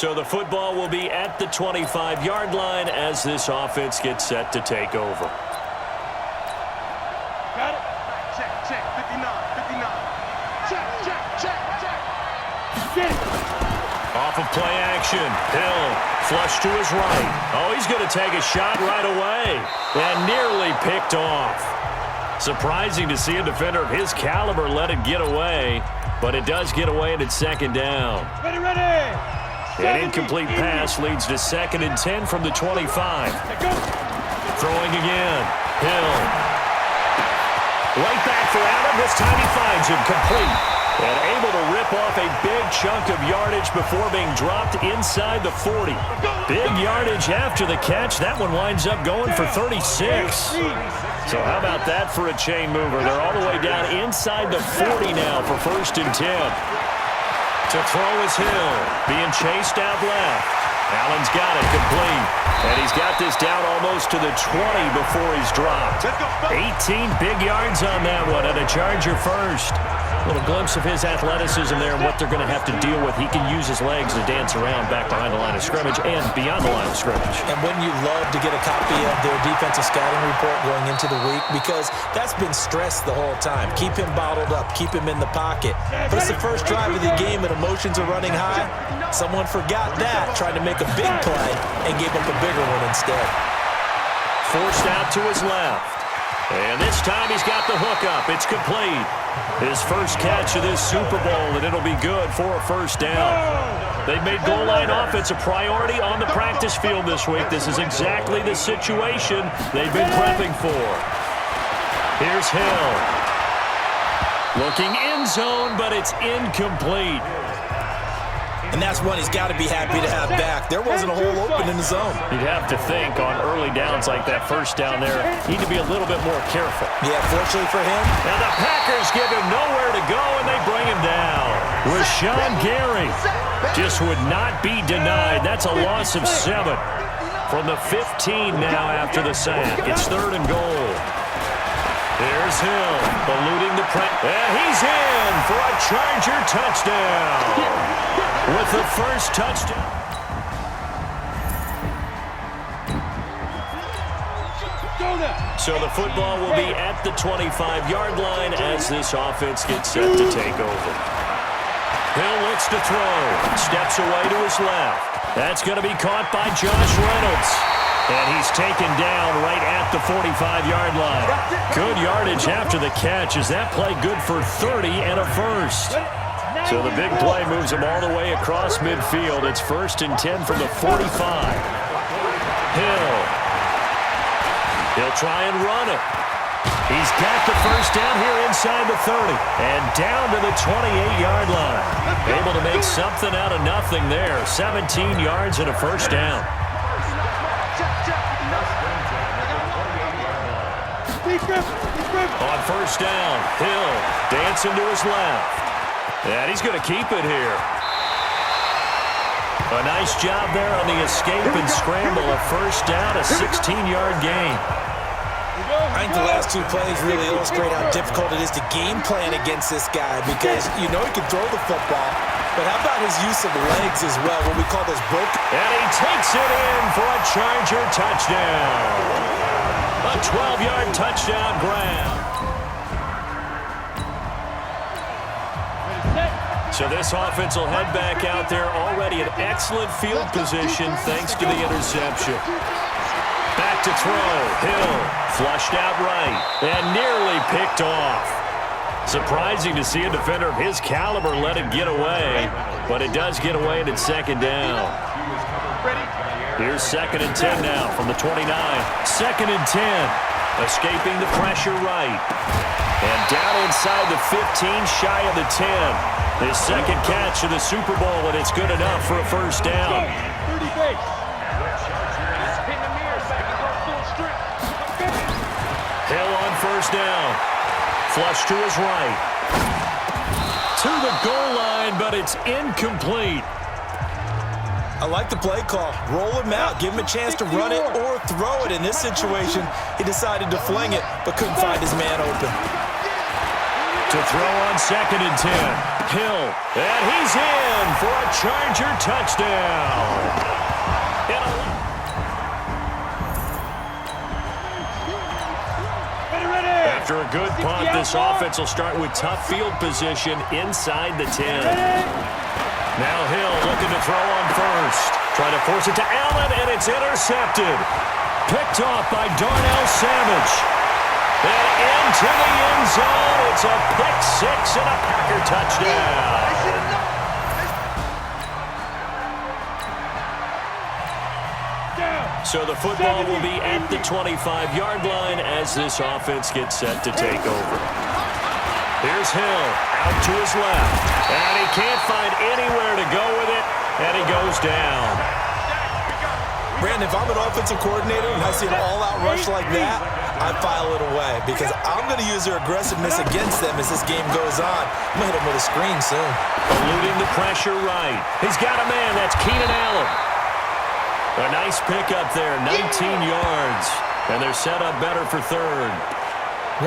So the football will be at the 25-yard line as this offense gets set to take over. Got it? Check, check, 59, 59. Check, check, check, check. Get it. Off of play action, Hill, flush to his right. Oh, he's going to take a shot right away. And nearly picked off. Surprising to see a defender of his caliber let it get away, but it does get away and it's second down. Ready, ready. An incomplete pass leads to 2nd and 10 from the 25. Throwing again, Hill. Right back for Allen. This time he finds him complete. And able to rip off a big chunk of yardage before being dropped inside the 40. Big yardage after the catch. That one winds up going for 36. So how about that for a chain mover? They're all the way down inside the 40 now for 1st and 10. To throw is Hill. Being chased out left. Allen's got it complete. And he's got this down almost to the 20 before he's dropped. 18 big yards on that one and a Charger first. A little glimpse of his athleticism there and what they're going to have to deal with. He can use his legs to dance around back behind the line of scrimmage and beyond the line of scrimmage. And wouldn't you love to get a copy of their defensive scouting report going into the week? Because that's been stressed the whole time. Keep him bottled up. Keep him in the pocket. But it's the first drive of the game and emotions are running high. Someone forgot that, tried to make a big play and gave up a bigger one instead. Forced out to his left. And this time he's got the hook up. It's complete. His first catch of this Super Bowl, and it'll be good for a first down. They've made goal line offense a priority on the practice field this week. This is exactly the situation they've been prepping for. Here's Hill. Looking end zone, but it's incomplete. And that's one he's got to be happy to have back. There wasn't a hole open in the zone. You'd have to think on early downs like that first down there, need to be a little bit more careful. Yeah, fortunately for him. Now the Packers give him nowhere to go, and they bring him down. Rashawn Gary just would not be denied. That's a loss of 7 from the 15 now after the sack. It's 3rd and goal. There's Hill, eluding the press. And he's in for a Charger touchdown. With the first touchdown. So the football will be at the 25-yard line as this offense gets set to take over. Hill looks to throw. Steps away to his left. That's going to be caught by Josh Reynolds. And he's taken down right at the 45-yard line. Good yardage after the catch. Is that play good for 30 and a first? So the big play moves him all the way across midfield. It's 1st and 10 from the 45. Hill. He'll try and run it. He's got the first down here inside the 30. And down to the 28-yard line. Able to make something out of nothing there. 17 yards and a first down. On first down, Hill dancing to his left. And he's going to keep it here. A nice job there on the escape and scramble. A first down, a 16-yard gain. I think the last 2 plays really illustrate how difficult it is to game plan against this guy because you know he can throw the football, but how about his use of legs as well, what we call those broken. And he takes it in for a Charger touchdown. A 12-yard touchdown grab. So this offense will head back out there already in excellent field position thanks to the interception. Back to throw. Hill flushed out right and nearly picked off. Surprising to see a defender of his caliber let it get away, but it does get away and it's 2nd down. Here's 2nd and 10 now from the 29. 2nd and 10. Escaping the pressure right. And down inside the 15, shy of the 10. His second catch of the Super Bowl, and it's good enough for a first down. Hill on first down. Flush to his right. To the goal line, but it's incomplete. I like the play call. Roll him out, give him a chance to run it or throw it. In this situation, he decided to fling it, but couldn't find his man open. To throw on 2nd and 10. Hill. And he's in for a Charger touchdown. After a good punt, this offense will start with tough field position inside the 10. Now Hill looking to throw on 1st. Trying to force it to Allen, and it's intercepted. Picked off by Darnell Savage. And into the end zone. It's a pick 6 and a Packer touchdown. So the football will be at the 25-yard line as this offense gets set to take over. Here's Hill out to his left. And he can't find anywhere to go with it. And he goes down. Brandon, if I'm an offensive coordinator and I see an all-out rush like that, I file it away because I'm going to use their aggressiveness against them as this game goes on. I'm going to hit them with a screen soon. Eluding the pressure right. He's got a man. That's Keenan Allen. A nice pickup there, 19 yards. And they're set up better for 3rd.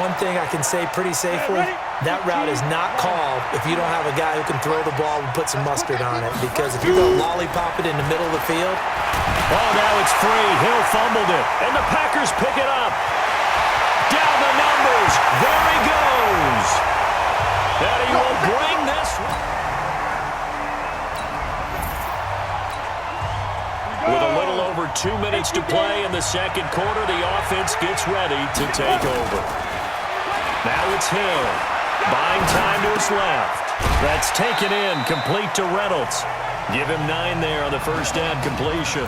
One thing I can say pretty safely, that route is not called if you don't have a guy who can throw the ball and put some mustard on it. Because if you're going to lollipop it in the middle of the field. Oh, now it's free. Hill fumbled it. And the Packers pick it up. Down the numbers. There he goes. And he will bring this. With a little over 2 minutes to play in the second quarter, the offense gets ready to take over. Now it's Hill. Buying time to his left. That's taken in, complete to Reynolds. Give him 9 there on the first down completion.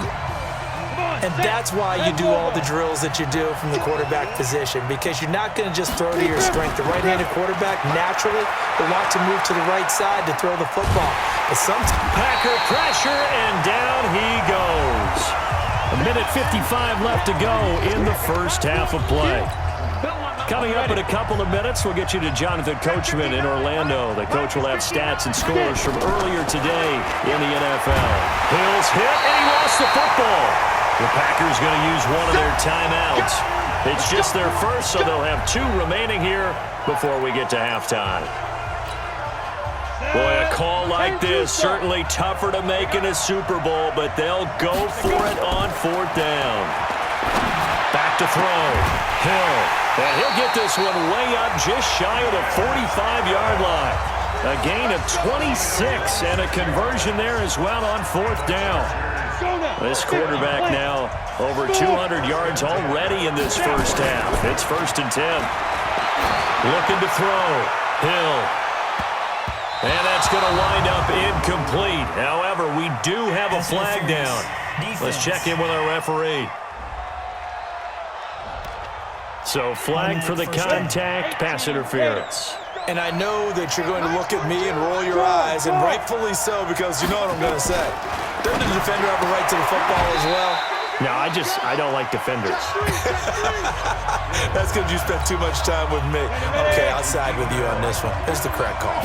And that's why you do all the drills that you do from the quarterback position, because you're not going to just throw to your strength. The right-handed quarterback naturally will want to move to the right side to throw the football. But sometimes Packer pressure, and down he goes. 1:55 left to go in the first half of play. Coming up in a couple of minutes, we'll get you to Jonathan Coachman in Orlando. The coach will have stats and scores from earlier today in the NFL. Hill's hit, and he lost the football. The Packers going to use one of their timeouts. It's just their first, so they'll have 2 remaining here before we get to halftime. Boy, a call like this, certainly tougher to make in a Super Bowl, but they'll go for it on 4th down. Back to throw. Hill. And he'll get this one way up just shy of the 45-yard line. A gain of 26 and a conversion there as well on 4th down. This quarterback now over 200 yards already in this first half. It's 1st and 10. Looking to throw. Hill. And that's going to wind up incomplete. However, we do have a flag down. Let's check in with our referee. So flag for the contact, pass interference. And I know that you're going to look at me and roll your eyes, and rightfully so, because you know what I'm going to say. Doesn't the defender have a right to the football as well? No, I don't like defenders. That's because you spent too much time with me. Okay, I'll side with you on this one. Here's the correct call.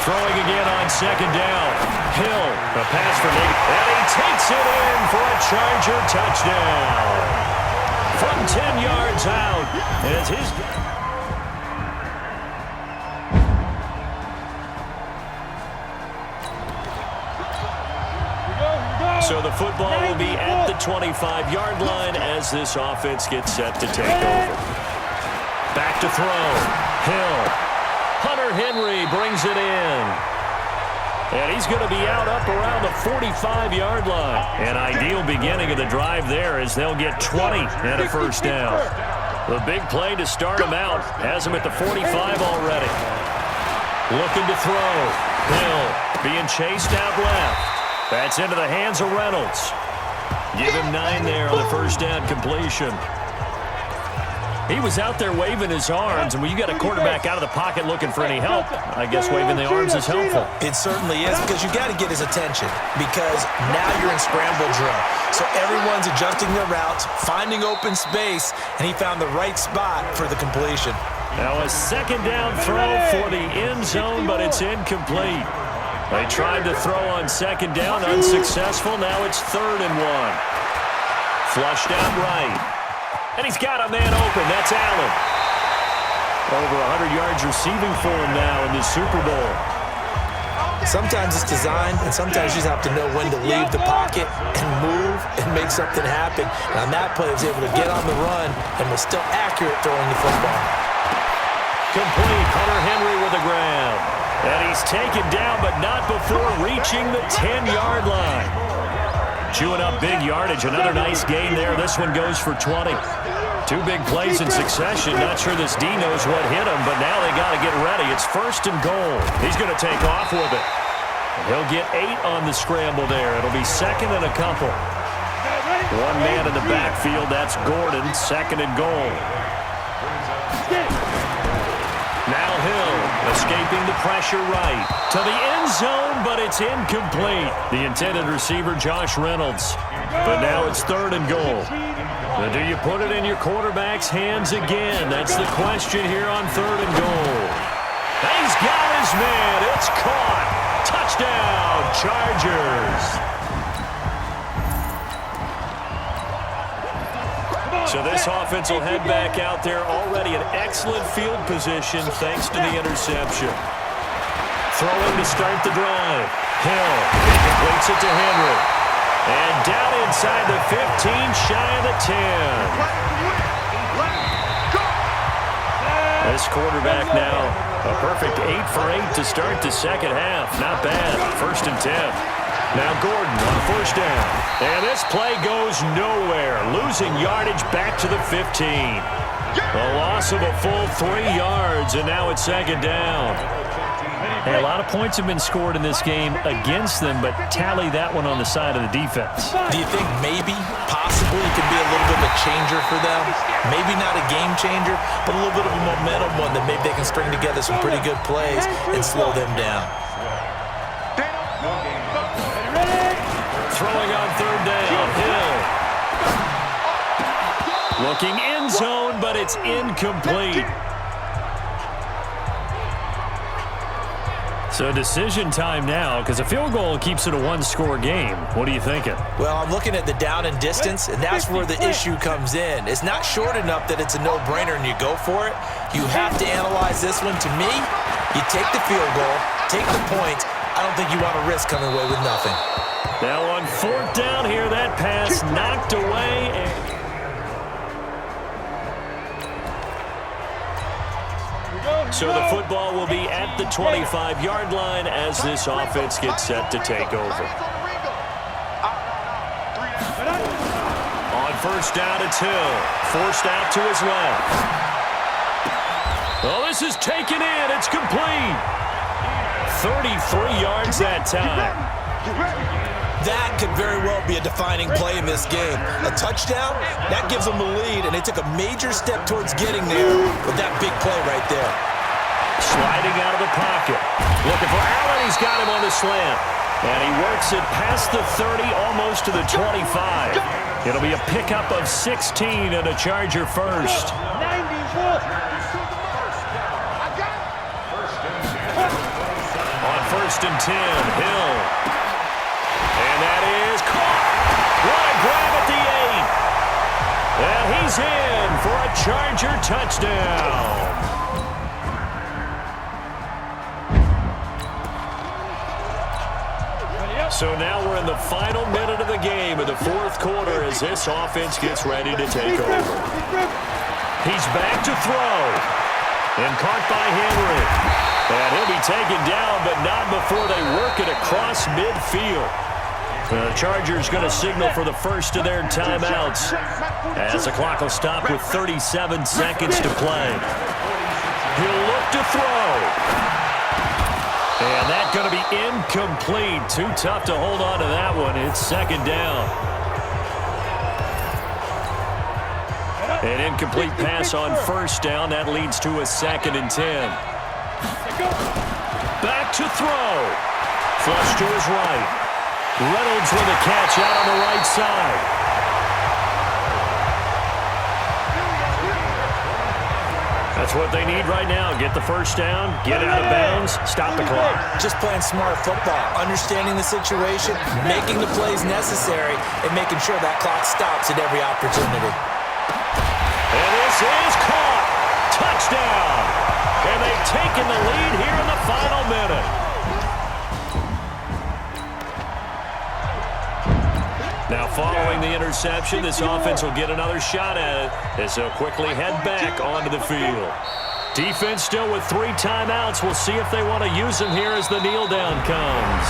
Throwing again on 2nd down. Hill, a pass for Nate, and he takes it in for a Charger touchdown. From 10 yards out, as his... So the football will be at the 25-yard line as this offense gets set to take over. Back to throw. Hill. Hunter Henry brings it in. And he's going to be out up around the 45-yard line. An ideal beginning of the drive there as they'll get 20 and a first down. The big play to start him out has him at the 45 already. Looking to throw. Hill being chased out left. That's into the hands of Reynolds. Give him 9 there on the first down completion. He was out there waving his arms, and when you got a quarterback out of the pocket looking for any help, I guess waving the arms is helpful. It certainly is, because you got to get his attention, because now you're in scramble drill. So everyone's adjusting their routes, finding open space, and he found the right spot for the completion. Now a 2nd down throw for the end zone, but it's incomplete. They tried to throw on 2nd down, unsuccessful. Now it's 3rd and 1. Flushed out right. And he's got a man open. That's Allen. Over 100 yards receiving for him now in this Super Bowl. Sometimes it's designed, and sometimes you just have to know when to leave the pocket and move and make something happen. And on that play, he was able to get on the run and was still accurate throwing the football. Complete. Hunter Henry with the grab. And he's taken down, but not before reaching the 10-yard line. Chewing up big yardage. Another nice gain there. This one goes for 20. Two big plays in succession. Not sure this D knows what hit him, but now they got to get ready. It's 1st and goal. He's going to take off with it. And he'll get 8 on the scramble there. It'll be 2nd and a couple. One man in the backfield. That's Gordon. 2nd and goal. Now Hill escaping the pressure right to the end zone, but it's incomplete. The intended receiver, Josh Reynolds. But now it's 3rd and goal. But do you put it in your quarterback's hands again? That's the question here on 3rd and goal. He's got his man. It's caught. Touchdown, Chargers. So this offense will head back out there already in excellent field position thanks to the interception. Throwing to start the drive. Hill completes it to Henry. And down inside the 15, shy of the 10. This quarterback now, a perfect 8 for 8 to start the second half. Not bad. 1st and 10. Now Gordon on 1st down. And this play goes nowhere. Losing yardage back to the 15. A loss of a full 3 yards, and now it's 2nd down. Hey, a lot of points have been scored in this game against them, but tally that one on the side of the defense. Do you think maybe, possibly, it could be a little bit of a changer for them? Maybe not a game changer, but a little bit of a momentum one that maybe they can string together some pretty good plays and slow them down. Throwing on 3rd down, Hill. Looking end zone, but it's incomplete. So decision time now, because a field goal keeps it a 1-score game. What are you thinking? Well, I'm looking at the down and distance, and that's where the issue comes in. It's not short enough that it's a no-brainer and you go for it. You have to analyze this one. To me, you take the field goal, take the points. I don't think you want to risk coming away with nothing. Now on 4th down here, that pass knocked away. So the football will be at the 25-yard line as this offense gets set to take over. On 1st down, it's Hill. Forced out to his left. Oh, this is taken in. It's complete. 33 yards that time. That could very well be a defining play in this game. A touchdown, that gives them the lead, and they took a major step towards getting there with that big play right there. Sliding out of the pocket. Looking for Allen. He's got him on the slant. And he works it past the 30, almost to the 25. It'll be a pickup of 16 and a Charger first. On 1st and 10, Hill. And that is caught. What a grab at the 8. And he's in for a Charger touchdown. So now we're in the final minute of the game in the 4th quarter as this offense gets ready to take over. He's back to throw. And caught by Henry. And he'll be taken down, but not before they work it across midfield. The Chargers going to signal for the first of their timeouts as the clock will stop with 37 seconds to play. He'll look to throw. And that's going to be incomplete. Too tough to hold on to that one. It's 2nd down. An incomplete pass on 1st down. That leads to a 2nd and 10. Back to throw. Flush to his right. Reynolds with a catch out on the right side. That's what they need right now. Get the 1st down, get out of bounds, stop the clock. Just playing smart football, understanding the situation, making the plays necessary, and making sure that clock stops at every opportunity. And this is caught. Touchdown. taking the lead here in the final minute. Now following the interception, this offense will get another shot at it as they'll quickly head back onto the field. Defense still with 3 timeouts. We'll see if they want to use them here as the kneel down comes.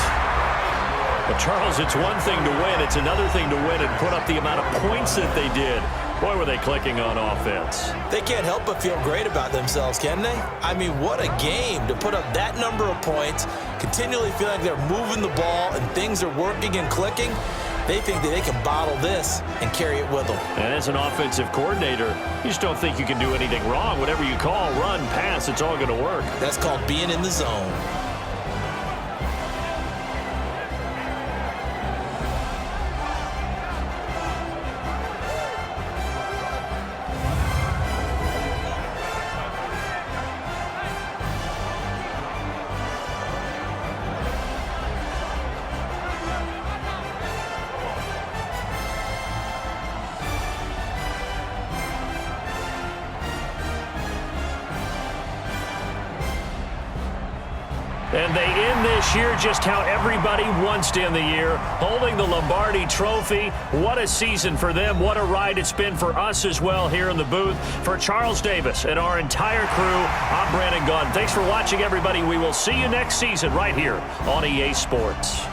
But Charles, it's one thing to win. It's another thing to win and put up the amount of points that they did. Boy, were they clicking on offense. They can't help but feel great about themselves, can they? I mean, what a game to put up that number of points, continually feel like they're moving the ball and things are working and clicking. They think that they can bottle this and carry it with them. And as an offensive coordinator, you just don't think you can do anything wrong. Whatever you call, run, pass, it's all going to work. That's called being in the zone. And they end this year just how everybody wants to end the year, holding the Lombardi Trophy. What a season for them. What a ride it's been for us as well here in the booth. For Charles Davis and our entire crew, I'm Brandon Gaudin. Thanks for watching, everybody. We will see you next season right here on EA Sports.